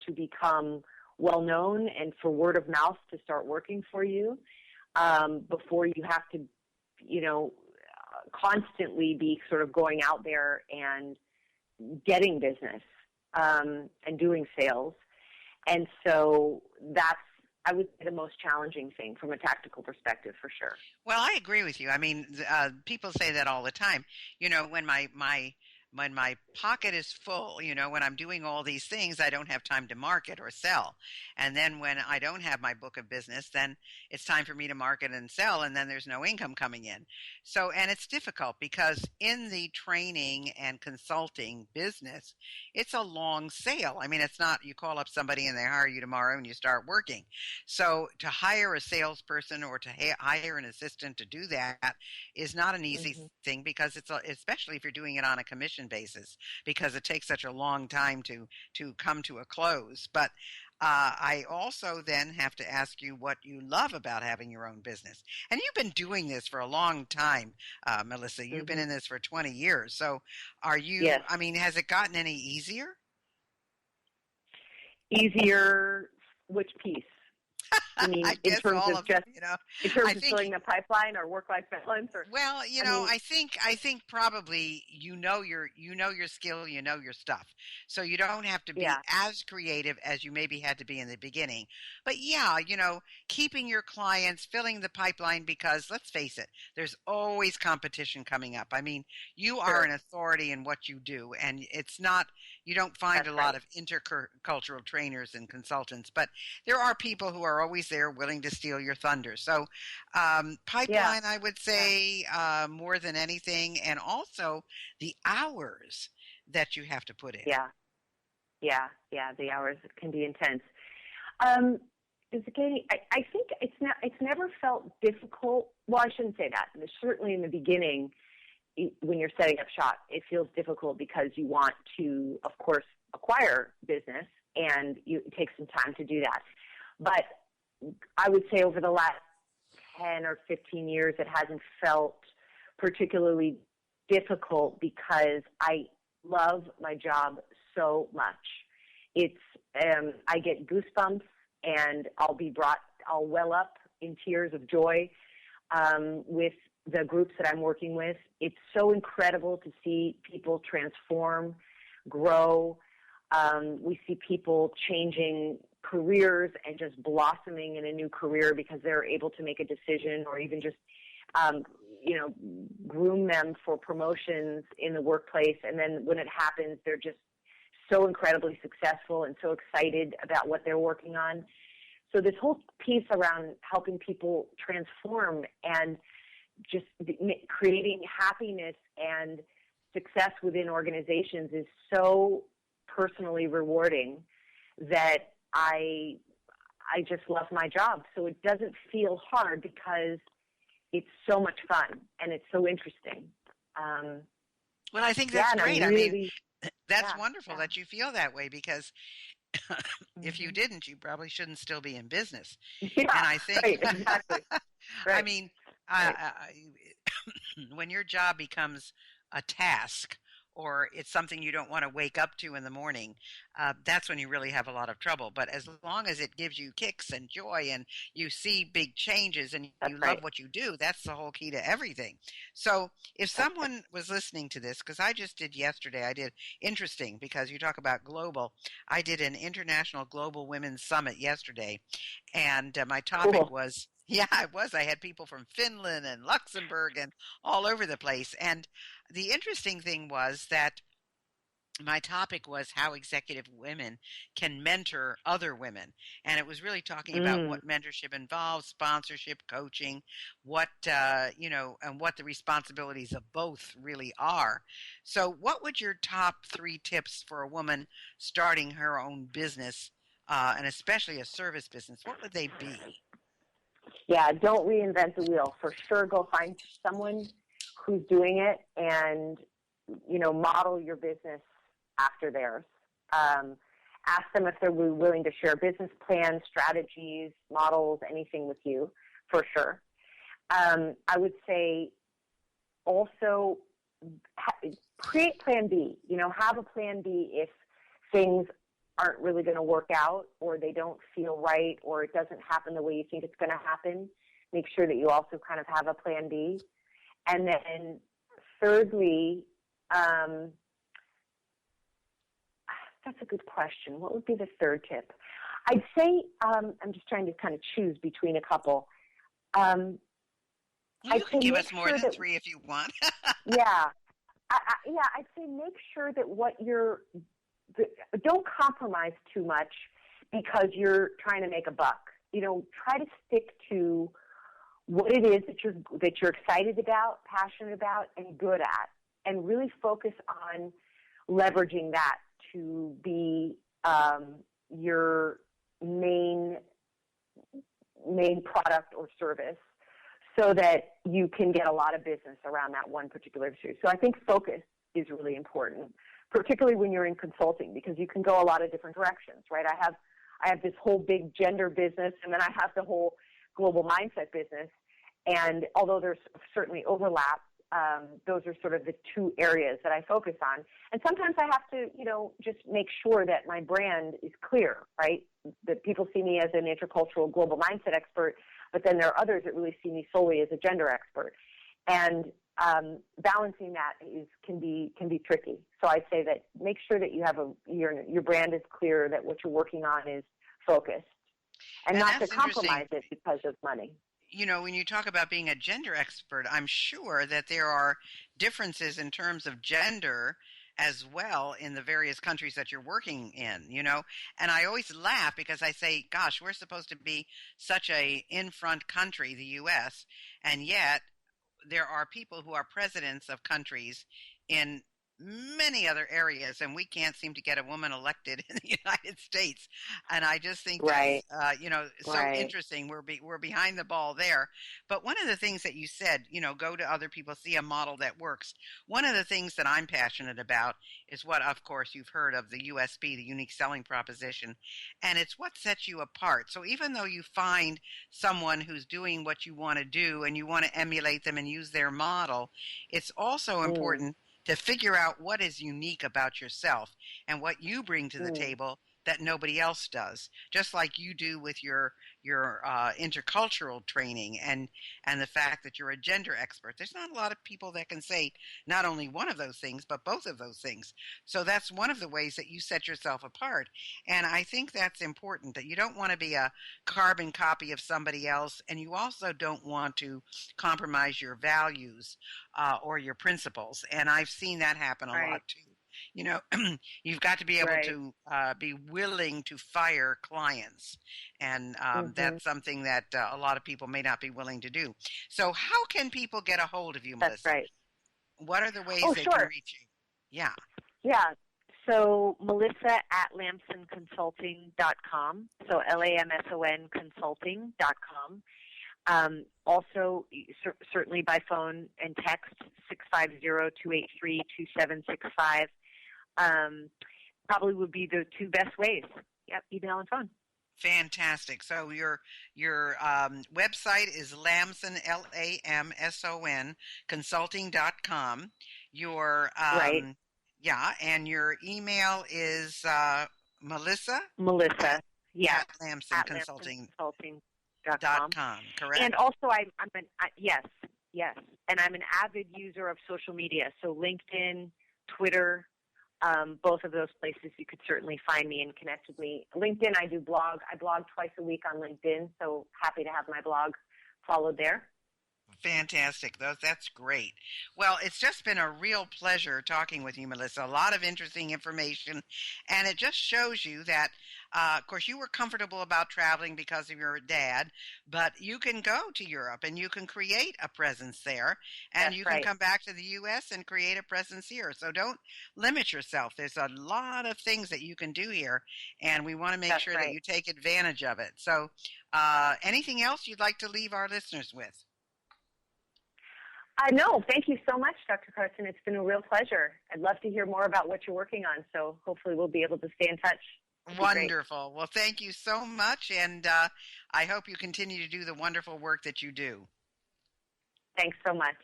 to become well known and for word of mouth to start working for you, before you have to, constantly be sort of going out there and getting business, and doing sales. And so that's, I would say, the most challenging thing from a tactical perspective, for sure. Well, I agree with you. I mean, people say that all the time. When my pocket is full, when I'm doing all these things, I don't have time to market or sell. And then when I don't have my book of business, then it's time for me to market and sell, and then there's no income coming in. So, and it's difficult because in the training and consulting business, it's a long sale. I mean, it's not you call up somebody and they hire you tomorrow and you start working. So to hire a salesperson or to hire an assistant to do that is not an easy thing, because especially if you're doing it on a commission basis, because it takes such a long time to come to a close. But I also then have to ask you what you love about having your own business. And you've been doing this for a long time, Melissa. You've been in this for 20 years. So are you, yes. I mean, has it gotten any easier? Easier, which piece? I mean, in terms of just, in terms of filling the pipeline or work-life balance, or well, I think probably your skill, your stuff, so you don't have to be as creative as you maybe had to be in the beginning. But yeah, keeping your clients, filling the pipeline, because let's face it, there's always competition coming up. I mean, you are an authority in what you do, and it's not, you don't find a lot of intercultural trainers and consultants, but there are people who are always there willing to steal your thunder. So pipeline, I would say, more than anything, and also the hours that you have to put in. Yeah, the hours can be intense. I think it's never felt difficult. Well, I shouldn't say that. Certainly in the beginning, when you're setting up shop, it feels difficult because you want to, of course, acquire business, and it takes some time to do that. But I would say over the last 10 or 15 years, it hasn't felt particularly difficult because I love my job so much. It's, I get goosebumps, and I'll well up in tears of joy with the groups that I'm working with. It's so incredible to see people transform, grow. We see people changing careers and just blossoming in a new career because they're able to make a decision, or even just, groom them for promotions in the workplace. And then when it happens, they're just so incredibly successful and so excited about what they're working on. So this whole piece around helping people transform and just creating happiness and success within organizations is so personally rewarding that I just love my job. So it doesn't feel hard because it's so much fun and it's so interesting. Well, I think that's great. I mean, that's wonderful that you feel that way, because if you didn't, you probably shouldn't still be in business. Yeah, and I think, exactly. I mean, when your job becomes a task, or it's something you don't want to wake up to in the morning, that's when you really have a lot of trouble. But as long as it gives you kicks and joy, and you see big changes, and you love what you do, that's the whole key to everything. So if someone was listening to this, because I just did yesterday, interesting, because you talk about global, I did an International Global Women's Summit yesterday, and my topic was, it was. I had people from Finland and Luxembourg and all over the place. And the interesting thing was that my topic was how executive women can mentor other women. And it was really talking about what mentorship involves, sponsorship, coaching, what, and what the responsibilities of both really are. So what would your top 3 tips for a woman starting her own business, and especially a service business, what would they be? Yeah, don't reinvent the wheel. For sure, go find someone who's doing it and, model your business after theirs. Ask them if they're willing to share business plans, strategies, models, anything with you, for sure. I would say also create plan B. Have a plan B if things aren't really going to work out, or they don't feel right, or it doesn't happen the way you think it's going to happen, make sure that you also kind of have a plan B. And then thirdly, that's a good question. What would be the third tip? I'd say, I'm just trying to kind of choose between a couple. You can give us more than three if you want. Yeah. I'd say make sure that don't compromise too much because you're trying to make a buck. Try to stick to what it is that you're excited about, passionate about, and good at, and really focus on leveraging that to be your main product or service, so that you can get a lot of business around that one particular issue. So I think focus is really important, particularly when you're in consulting, because you can go a lot of different directions, right? I have this whole big gender business, and then I have the whole global mindset business. And although there's certainly overlap, those are sort of the two areas that I focus on. And sometimes I have to, just make sure that my brand is clear, right? That people see me as an intercultural global mindset expert, but then there are others that really see me solely as a gender expert. And balancing that can be tricky. So I'd say that make sure that you have your brand is clear, that what you're working on is focused, and not to compromise it because of money. When you talk about being a gender expert, I'm sure that there are differences in terms of gender as well in the various countries that you're working in, and I always laugh because I say, gosh, we're supposed to be such a in-front country, the U.S., and yet there are people who are presidents of countries in many other areas, and we can't seem to get a woman elected in the United States. And I just think right. that's, so right. interesting. We're behind the ball there. But one of the things that you said, go to other people, see a model that works. One of the things that I'm passionate about is what, of course, you've heard of, the USP, the unique selling proposition, and it's what sets you apart. So even though you find someone who's doing what you want to do and you want to emulate them and use their model, it's also important to figure out what is unique about yourself and what you bring to the table that nobody else does, just like you do with your intercultural training and the fact that you're a gender expert. There's not a lot of people that can say not only one of those things, but both of those things. So that's one of the ways that you set yourself apart. And I think that's important, that you don't want to be a carbon copy of somebody else, and you also don't want to compromise your values or your principles. And I've seen that happen a lot too. You've got to be able to be willing to fire clients. And that's something that a lot of people may not be willing to do. So how can people get a hold of you, Melissa? That's right. What are the ways they can reach you? Yeah. Yeah. So Melissa at lamsonconsulting.com. So LAMSON consulting.com. Also, certainly by phone and text, 650-283-2765. Probably would be the two best ways. Yep, email and phone. Fantastic. So your website is Lamson, LAMSON, consulting.com. Your yeah, and your email is Melissa? Melissa, yeah. At Lamson Consulting. Consulting.com. Correct? And also, yes. And I'm an avid user of social media. So LinkedIn, Twitter, both of those places you could certainly find me and connect with me. LinkedIn, I do blog. I blog twice a week on LinkedIn, so happy to have my blog followed there. Fantastic. That's great. Well, it's just been a real pleasure talking with you, Melissa. A lot of interesting information, and it just shows you that, of course, you were comfortable about traveling because of your dad, but you can go to Europe and you can create a presence there, and you can come back to the U.S. and create a presence here. So don't limit yourself. There's a lot of things that you can do here, and we want to make sure that you take advantage of it. So anything else you'd like to leave our listeners with? No, thank you so much, Dr. Carson. It's been a real pleasure. I'd love to hear more about what you're working on, so hopefully we'll be able to stay in touch. Wonderful. Well, thank you so much, and I hope you continue to do the wonderful work that you do. Thanks so much.